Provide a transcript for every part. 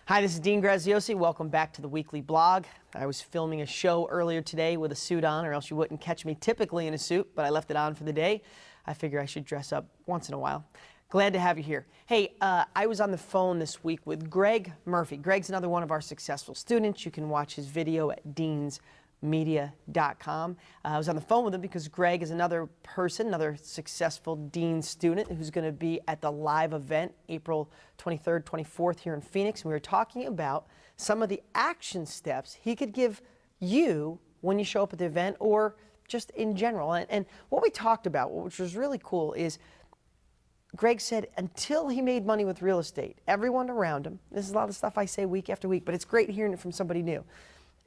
Hi, this is Dean Graziosi. Welcome back to the weekly blog. I was filming a show earlier today with a suit on, or else you wouldn't catch me typically in a suit, but I left it on for the day. I figure I should dress up once in a while. Glad to have you here. Hey, I was on the phone this week with Greg Murphy. Greg's another one of our successful students. You can watch his video at deansmedia.com. I was on the phone with him because Greg is another person, another successful Dean student who's going to be at the live event April 23rd, 24th here in Phoenix. And we were talking about some of the action steps he could give you when you show up at the event or just in general. And what we talked about, which was really cool, is Greg said until he made money with real estate, everyone around him, this is a lot of stuff I say week after week, but it's great hearing it from somebody new.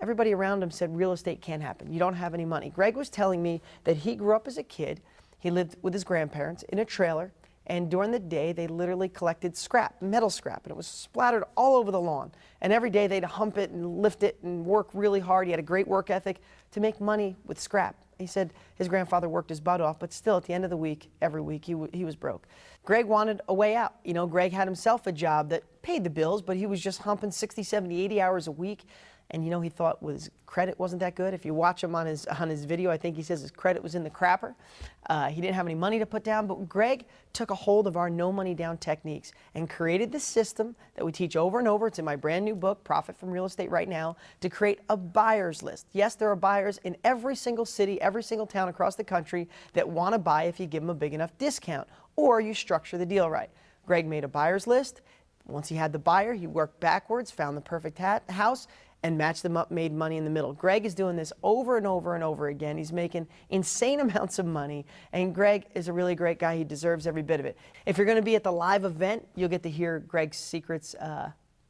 Everybody around him said real estate can't happen. You don't have any money. Greg was telling me that he grew up as a kid. He lived with his grandparents in a trailer, and during the day they literally collected scrap, metal scrap, and it was splattered all over the lawn. And every day they'd hump it and lift it and work really hard. He had a great work ethic to make money with scrap. He said his grandfather worked his butt off, but still at the end of the week, every week, he was broke. Greg wanted a way out. You know, Greg had himself a job that paid the bills, but he was just humping 60, 70, 80 hours a week. And you know, he thought his credit wasn't that good. If you watch him on his video, I think he says his credit was in the crapper. He didn't have any money to put down, but Greg took a hold of our no money down techniques and created this system that we teach over and over. It's in my brand new book, Profit from Real Estate Right Now, to create a buyer's list. Yes, there are buyers in every single city, every single town across the country that want to buy if you give them a big enough discount or you structure the deal right. Greg made a buyer's list. Once he had the buyer, he worked backwards, found the perfect house, and matched them up, made money in the middle. Greg is doing this over and over and over again. He's making insane amounts of money, and Greg is a really great guy. He deserves every bit of it. If you're going to be at the live event, you'll get to hear Greg's secrets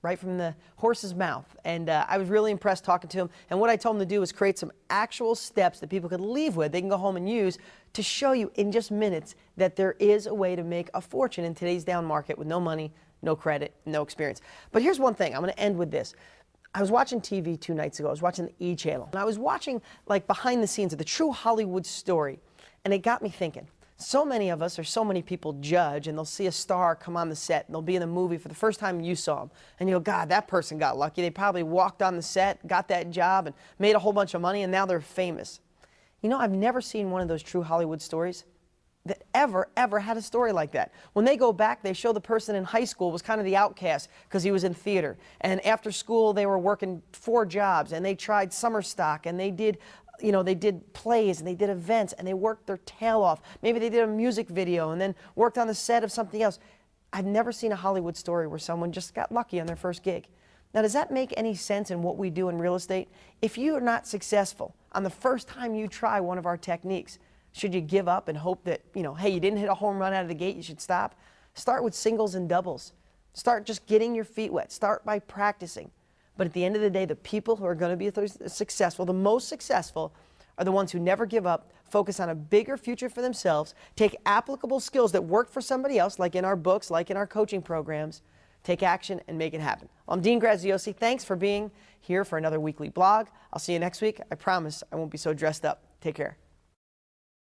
right from the horse's mouth. And I was really impressed talking to him. And what I told him to do is create some actual steps that people could leave with, they can go home and use to show you in just minutes that there is a way to make a fortune in today's down market with no money, no credit, no experience. But here's one thing. I'm going to end with this. I was watching TV 2 nights ago. I was watching the E! Channel. And I was watching like behind the scenes of the true Hollywood story. And it got me thinking. So many of us, or so many people, judge, and they'll see a star come on the set, and they'll be in a movie for the first time you saw them. And you'll go, God, that person got lucky. They probably walked on the set, got that job, and made a whole bunch of money, and now they're famous. You know, I've never seen one of those true Hollywood stories that ever had a story like that. When they go back, they show the person in high school was kind of the outcast because he was in theater. And after school, they were working 4 jobs, and they tried summer stock, and they did, you know, they did plays, and they did events, and they worked their tail off. Maybe they did a music video and then worked on the set of something else. I've never seen a Hollywood story where someone just got lucky on their first gig. Now, does that make any sense in what we do in real estate? If you are not successful on the first time you try one of our techniques, should you give up and hope that, you know, hey, you didn't hit a home run out of the gate, you should stop? Start with singles and doubles. Start just getting your feet wet. Start by practicing. But at the end of the day, the people who are going to be successful, the most successful, are the ones who never give up, focus on a bigger future for themselves, take applicable skills that work for somebody else, like in our books, like in our coaching programs, take action and make it happen. Well, I'm Dean Graziosi. Thanks for being here for another weekly blog. I'll see you next week. I promise I won't be so dressed up. Take care.